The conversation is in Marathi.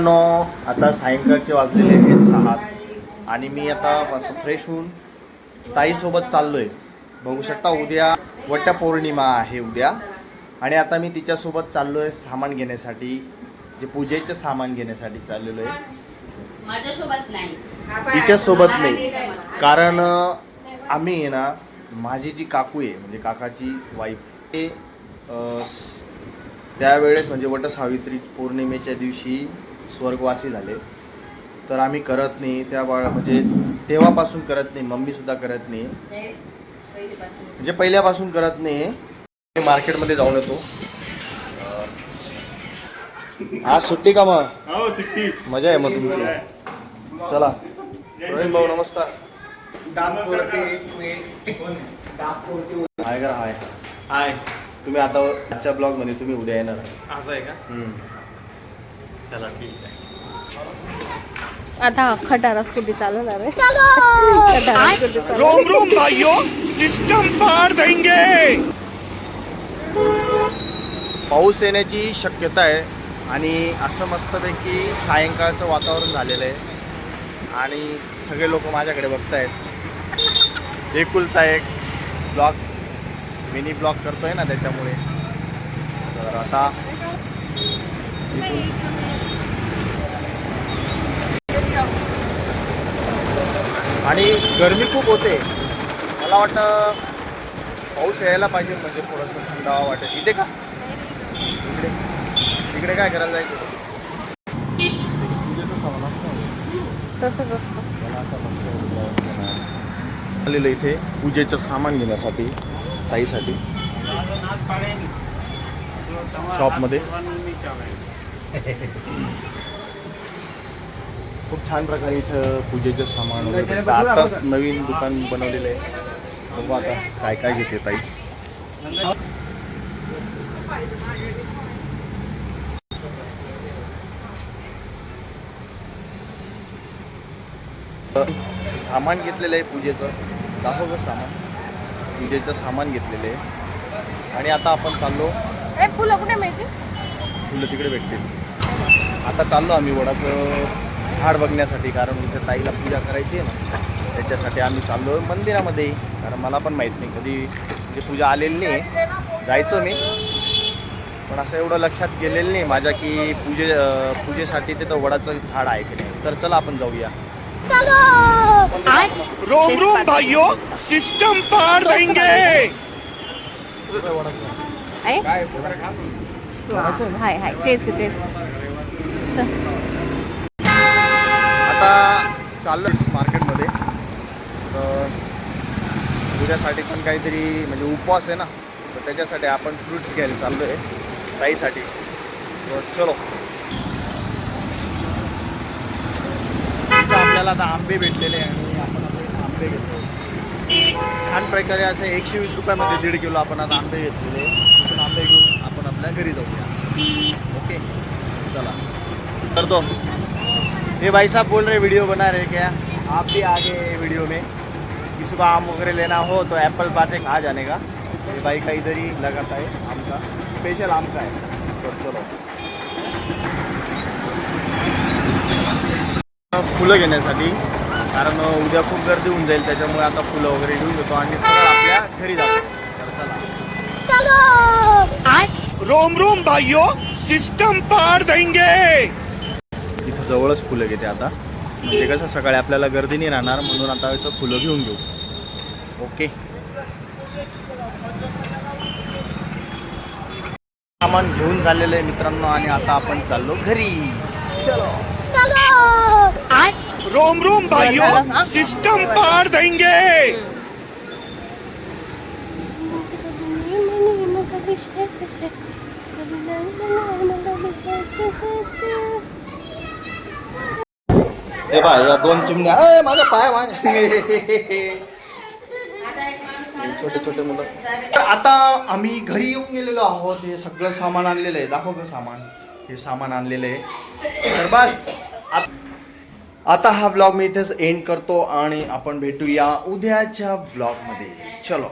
मित्रांनो, आता सायंकाळचे वाजलेले आहेत 6 आणि मी आता असं फ्रेश होऊन ताईसोबत चाललोय. बघू शकता उद्या वटपौर्णिमा आहे उद्या, आणि आता मी तिच्यासोबत चाललोय सामान घेण्यासाठी, जे पूजेचे सामान घेण्यासाठी चाललेलो आहे. माझ्यासोबत नाही, तिच्यासोबत नाही, कारण आम्ही आहे ना, माझी जी काकू आहे म्हणजे काकाची वाईफ, ते त्यावेळेस म्हणजे वटसावित्री पौर्णिमेच्या दिवशी स्वर्गवासी झाले. तर आम्ही करत नाही त्या म्हणजे तेव्हापासून करत नाही, मम्मी सुद्धा करत नाही, म्हणजे पहिल्यापासून करत नाही. मार्केटमध्ये जाऊन येतो. आज सुट्टी का मग? हो सुट्टी. मजा आहे मग तुमची. चला रोहित भाऊ नमस्कार. हाय करा. हाय हाय. तुम्ही आता आजच्या ब्लॉग मध्ये तुम्ही उद्या येणार. असं आहे का? चला ठीक आहे. आता खटारा स्कूटी चालवणार आहे. खटारा स्कूटी चालवणार. रोम रोम भाइयों, सिस्टम पार देंगे. पाऊस येण्याची शक्यता आहे आणि असं मस्तपैकी सायंकाळचं वातावरण झालेलं आहे आणि सगळे लोक माझ्याकडे बघतायत. एकुलता एक ब्लॉग, मिनी ब्लॉग करतोय ना त्याच्यामुळे. तर आता आणि गरमी खूप होते. मला वाटतं पाऊस यायला पाहिजे म्हणजे थोडंसं थंडावा वाटेल. इथे का इकडे इकडे काय करायला जायचं? तसंच असतं. आलेलं इथे पूजेचं सामान घेण्यासाठी ताईसाठी शॉपमध्ये. खूप छान प्रकारे इथं पूजेचं सामान वगैरे आताच नवीन दुकान बनवलेलं आहे. बघू आता काय काय घेते ताई. सामान घेतलेलं आहे पूजेचं. दाखवलं सामान, पूजेचं सामान घेतलेलं आहे आणि आता आपण चाललो. फुलं कुठे माहिती? फुलं तिकडे भेटतील. आता चाललो आम्ही वडाचं झाड बघण्यासाठी, कारण उद्या ताईला पूजा करायची आहे ना, त्याच्यासाठी आम्ही चाललो मंदिरामध्ये. कारण मला पण माहीत नाही, कधी म्हणजे पूजा आलेली नाही. जायचो मी, पण असं एवढं लक्षात गेलेलं नाही माझ्या की पूजेसाठी तिथं वडाचं झाड आहे की नाही. तर चला आपण जाऊया. रोम रोम भाइयों, सिस्टम पार देंगे. हाय हाय तेच तेच. आता चाललो मार्केटमध्ये. तर उद्यासाठी पण काहीतरी म्हणजे उपवास आहे ना, तर त्याच्यासाठी आपण फ्रूट्स घ्यायला चाललो आहे ताईसाठी. तर चलो. आपल्याला आता आंबे भेटलेले आणि आपण आता आंबे घेतो. छान प्रकारे असे 120 रुपयामध्ये 1.5 किलो आपण आता आंबे घेतलेले. तिथून आंबे घेऊन आपण आपल्या घरी जाऊया. ओके चला. तर तो ये भाई साहब बोल रहे वीडियो बना रहे क्या? आप भी आगे वीडियो में. किसी को आम वगैरह लेना हो तो एप्पल बातें कहा जाने का. ये भाई का इधर ही लगाता है आम का, स्पेशल आम का है. तो चलो फुलं घेण्यासाठी, कारण उद्या खूप गर्दी होऊन जाईल, त्याच्यामुळे आता फुलं वगैरे घेऊन येतो आणि सरळ आपल्या घरी जातो. तर चला. रोम रोम भाइयों, सिस्टम पार देंगे. इथं जवळच फुलं घेते आता, म्हणजे कसं सकाळी आपल्याला गर्दी नाही राहणार, म्हणून आता इथं फुलं घेऊन घेऊ. ओके. सामान घेऊन झालेलं आहे मित्रांनो आणि आता आपण चाललो घरी. रोम रोम भाइयों, सिस्टम पार देंगे. हे बा या 2 चिमण्या. माझ्या पाय माझ्या छोटे छोटे मुलं. तर आता आम्ही घरी येऊन गेलेलो आहोत. हे सगळं सामान आणलेलं आहे. दाखव सामान. हे सामान आणलेलं आहे. तर बस आता हा ब्लॉग मी इथेच एंड करतो आणि आपण भेटूया उद्याच्या ब्लॉगमध्ये. चलो.